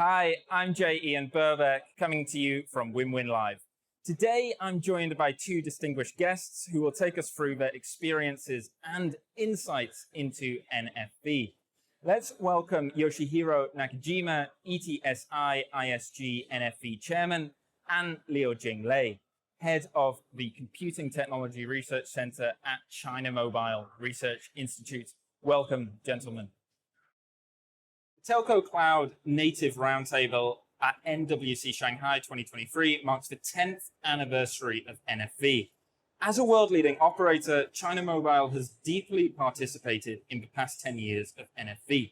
Hi, I'm J. Ian Burbeck, coming to you from Win-Win Live. Today, I'm joined by two distinguished guests who will take us through their experiences and insights into NFV. Let's welcome Yoshihiro Nakajima, ETSI ISG NFV Chairman, and Liujing Lei, Head of the Computing Technology Research Center at China Mobile Research Institute. Welcome, gentlemen. The Telco Cloud Native Roundtable at NWC Shanghai 2023 marks the 10th anniversary of NFV. As a world-leading operator, China Mobile has deeply participated in the past 10 years of NFV.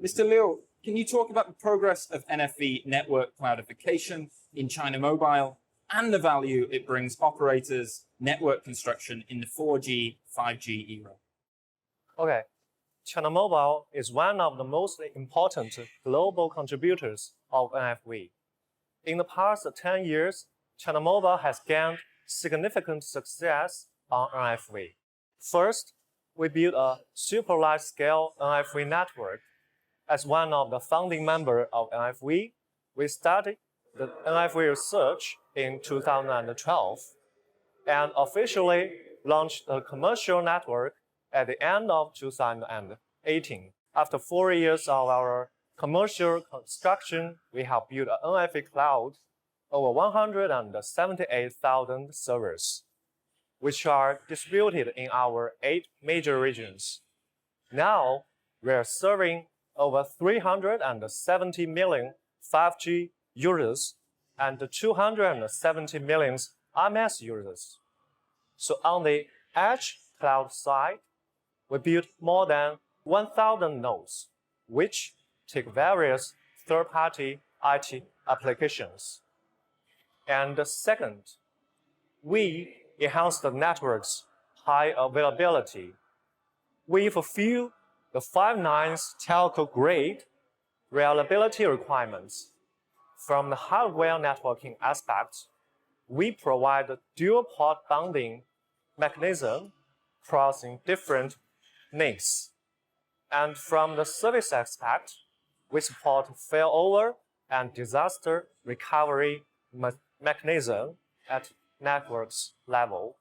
Mr. Liu, can you talk about the progress of NFV network cloudification in China Mobile and the value it brings operators network construction in the 4G, 5G era? Okay. China Mobile is one of the most important global contributors of NFV. In the past 10 years, China Mobile has gained significant success on NFV. First, we built a super large-scale NFV network. As one of the founding members of NFV, we started the NFV research in 2012 and officially launched a commercial network at the end of 2018. After 4 years of our commercial construction, we have built an NFV cloud over 178,000 servers, which are distributed in our 8 major regions. Now, we are serving over 370 million 5G users and 270 million RMS users. So on the edge cloud side, we built more than 1,000 nodes, which take various third-party IT applications. And second, we enhanced the network's high availability. We fulfill the 5 nines telco-grade reliability requirements. From the hardware networking aspect, we provide a dual-port bonding mechanism crossing different NICs. And from the service aspect, we support failover and disaster recovery mechanism at networks level.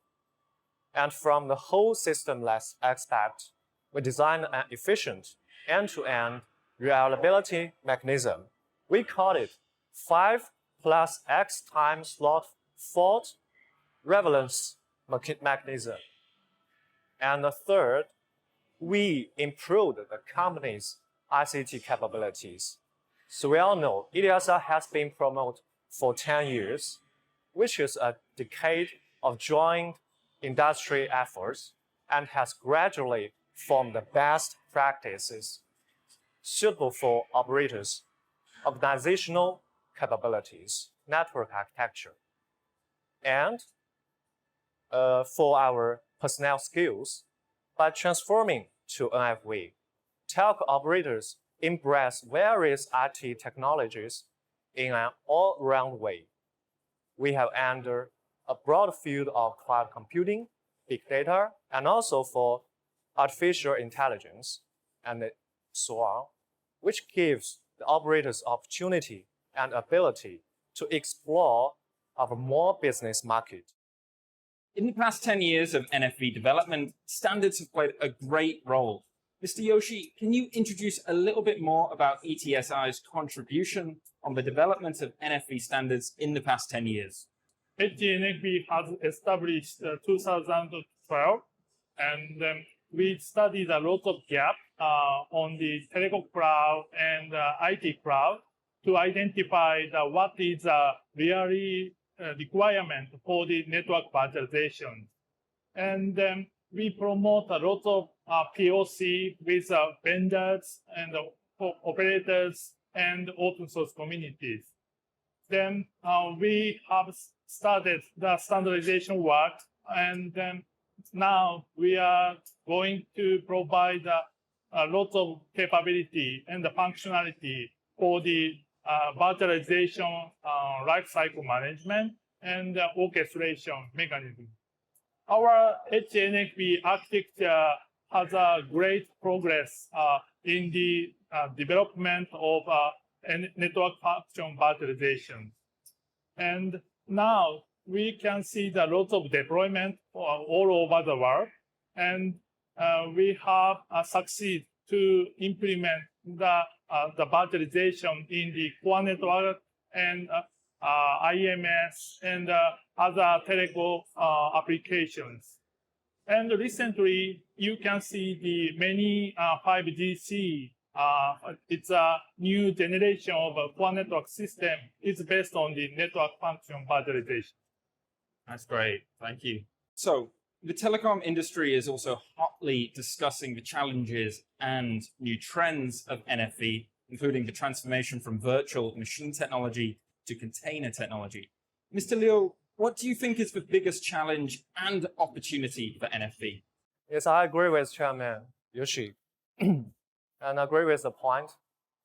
And from the whole system aspect, we design an efficient end-to-end reliability mechanism. We call it 5 plus X time slot fault prevalence mechanism. And the third, we improved the company's ICT capabilities. So we all know ETSI has been promoted for 10 years, which is a decade of joint industry efforts and has gradually formed the best practices suitable for operators, organizational capabilities, network architecture, and for our personnel skills. By transforming to NFV, telco operators embrace various IT technologies in an all-round way. We have entered a broad field of cloud computing, big data, and also for artificial intelligence, and so on, which gives the operators opportunity and ability to explore our more business market. In the past 10 years of NFV development, standards have played a great role. Mr. Yoshi, can you introduce a little bit more about ETSI's contribution on the development of NFV standards in the past 10 years? NFV has established 2012, and we studied a lot of gaps on the telecom cloud and IT cloud to identify what is really requirement for the network virtualization. And we promote a lot of POC with vendors and operators and open source communities. Then we have started the standardization work, and now we are going to provide a lot of capability and the functionality for the virtualization lifecycle management and orchestration mechanism. Our HNFV architecture has a great progress in the development of and network function virtualization. And now we can see the lots of deployment all over the world. And we have succeeded to implement the virtualization in the core network and IMS and other telco applications. And recently, you can see the many 5GC. It's a new generation of a core network system. It's based on the network function virtualization. That's great. Thank you. So the telecom industry is also hotly discussing the challenges and new trends of NFV, including the transformation from virtual machine technology to container technology. Mr. Liu, what do you think is the biggest challenge and opportunity for NFV? Yes, I agree with Chairman Yoshi and agree with the point.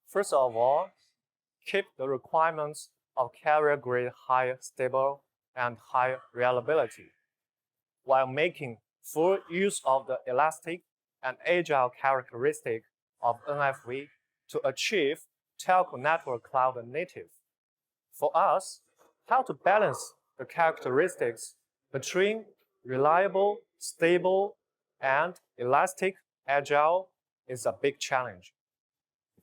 First of all, keep the requirements of carrier-grade high stable and high reliability, while making full use of the elastic and agile characteristic of NFV to achieve telco network cloud native. For us, how to balance the characteristics between reliable, stable, and elastic agile is a big challenge.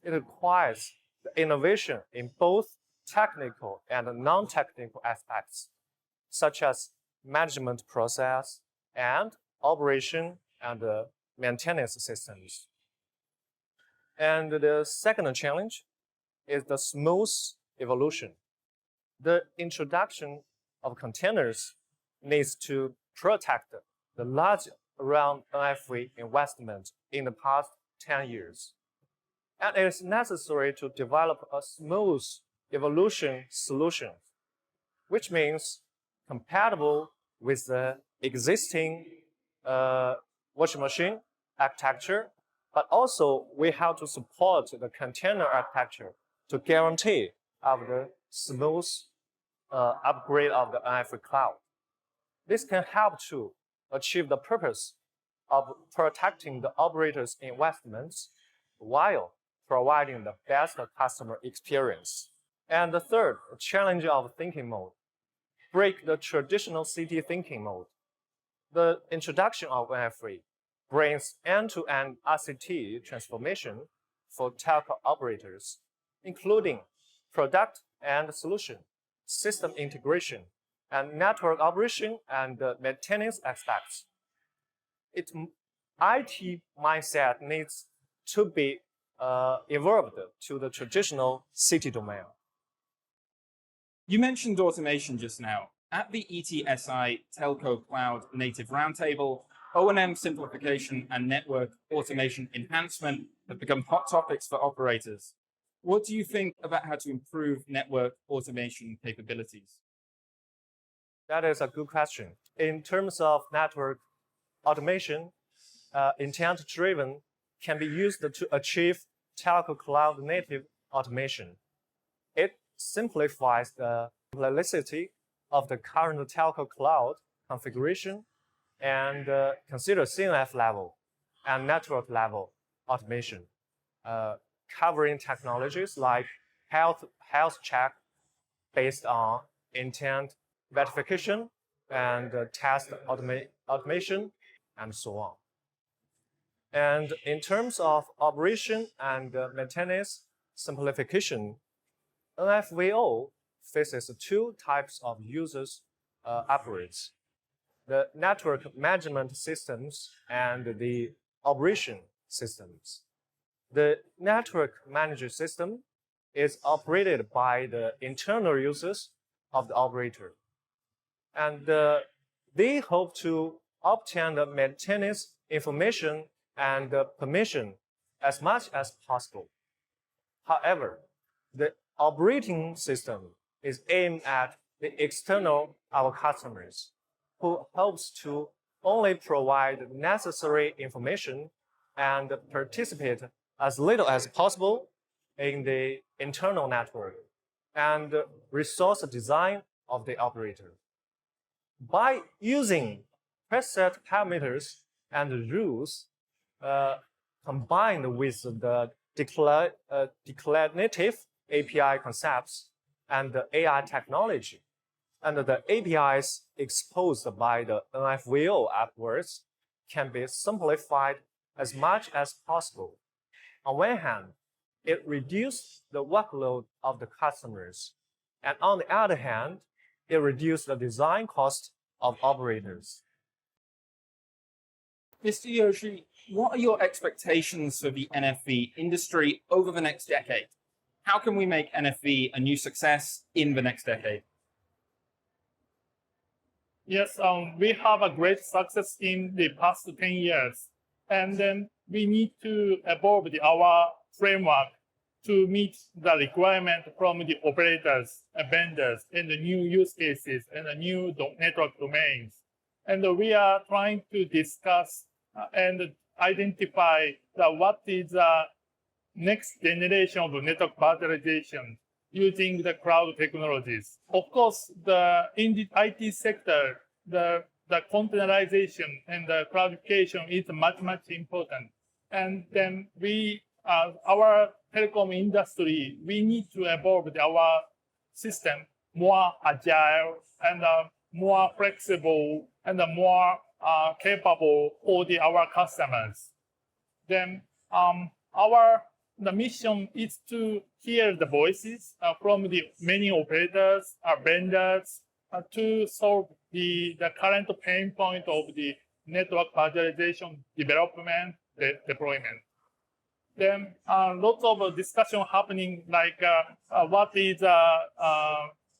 It requires the innovation in both technical and non-technical aspects, such as management process and operation and maintenance systems. And the second challenge is the smooth evolution. The introduction of containers needs to protect the large around NFV investment in the past 10 years. And it is necessary to develop a smooth evolution solution, which means compatible with the existing washing machine architecture, but also we have to support the container architecture to guarantee of the smooth upgrade of the NFV cloud. This can help to achieve the purpose of protecting the operator's investments while providing the best customer experience. And the third, challenge of thinking mode. Break the traditional city thinking mode. The introduction of NFV brings end-to-end RCT transformation for telco operators, including product and solution, system integration, and network operation and maintenance aspects. IT mindset needs to be evolved to the traditional city domain. You mentioned automation just now. At the ETSI Telco Cloud Native Roundtable, O&M simplification and network automation enhancement have become hot topics for operators. What do you think about how to improve network automation capabilities? That is a good question. In terms of network automation, intent-driven can be used to achieve telco cloud native automation. It simplifies the complexity of the current telco cloud configuration and consider CNF level and network level automation, covering technologies like health check based on intent verification and test automation and so on. And in terms of operation and maintenance simplification, NFVO faces two types of users upgrades: the network management systems and the operation systems. The network management system is operated by the internal users of the operator, and they hope to obtain the maintenance information and permission as much as possible. However, the operating system is aimed at the external our customers, who hopes to only provide necessary information and participate as little as possible in the internal network and resource design of the operator. By using preset parameters and rules combined with the declarative API concepts and the AI technology, and the APIs exposed by the NFVO afterwards can be simplified as much as possible. On one hand, it reduces the workload of the customers, and on the other hand, it reduces the design cost of operators. Mr. Yoshi, what are your expectations for the NFV industry over the next decade? How can we make NFV a new success in the next decade? Yes, we have a great success in the past 10 years, and then we need to evolve our framework to meet the requirement from the operators and vendors and the new use cases and the new network domains. And we are trying to discuss and identify what is the next generation of network virtualization using the cloud technologies. Of course, in the IT sector, the containerization and the cloudification is much important. And then our telecom industry, we need to evolve our system more agile and more flexible and more capable for our customers. Then the mission is to hear the voices from the many operators, vendors, to solve the current pain point of the network virtualization development, deployment. Then lots of discussion happening like what is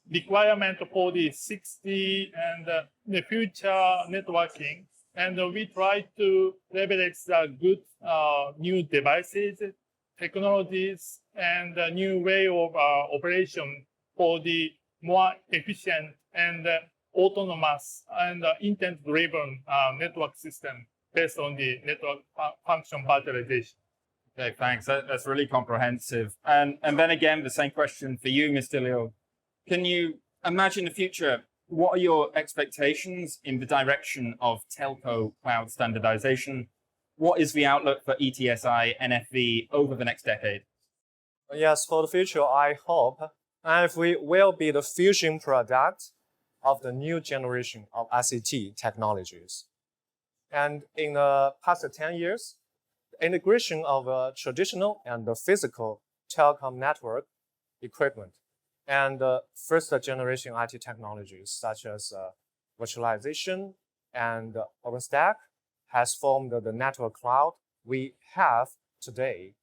requirement for the 6G and the future networking. And we try to leverage the good new devices, technologies, and a new way of operation for the more efficient and autonomous and intent-driven network system based on the network function virtualization. Okay, thanks. That's really comprehensive. And then again, the same question for you, Mr. Liu. Can you imagine the future? What are your expectations in the direction of telco cloud standardization? What is the outlook for ETSI NFV over the next decade? Yes, for the future, I hope NFV will be the fusion product of the new generation of ICT technologies. And in the past 10 years, the integration of traditional and the physical telecom network equipment and first generation IT technologies such as virtualization and OpenStack has formed the network cloud we have today.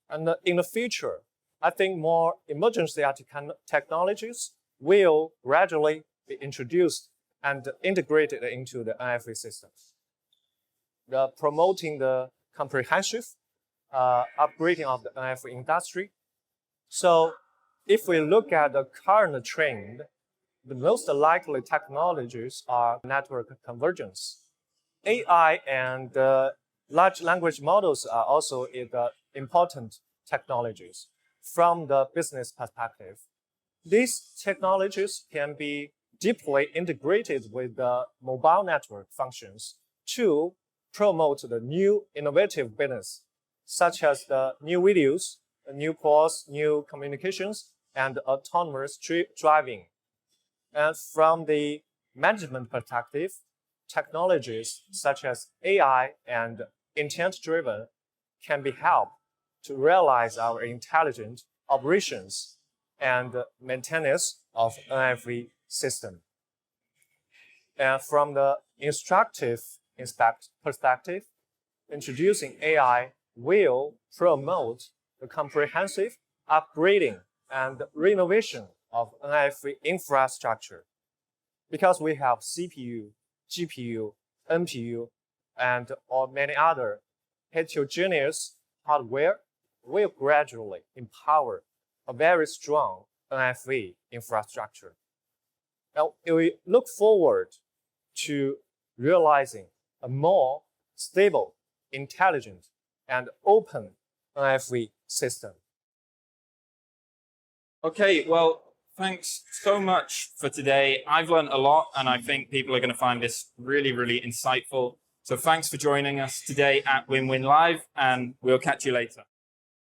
And in the future, I think more emergency IT technologies will gradually be introduced and integrated into the NFV systems, promoting the comprehensive upgrading of the NFV industry. So if we look at the current trend, the most likely technologies are network convergence. AI and large language models are also important technologies from the business perspective. These technologies can be deeply integrated with the mobile network functions to promote the new innovative business, such as the new videos, new calls, new communications, and autonomous driving. And from the management perspective, technologies such as AI and intent-driven can be helped to realize our intelligent operations and maintenance of NFV system. And from the instructive perspective, introducing AI will promote the comprehensive upgrading and renovation of NFV infrastructure, because we have CPU, GPU, NPU, and many other heterogeneous hardware will gradually empower a very strong NFV infrastructure. Now, we look forward to realizing a more stable, intelligent, and open NFV system. Okay, well, thanks so much for today. I've learned a lot, and I think people are going to find this really, really insightful. So thanks for joining us today at Win Win Live, and we'll catch you later.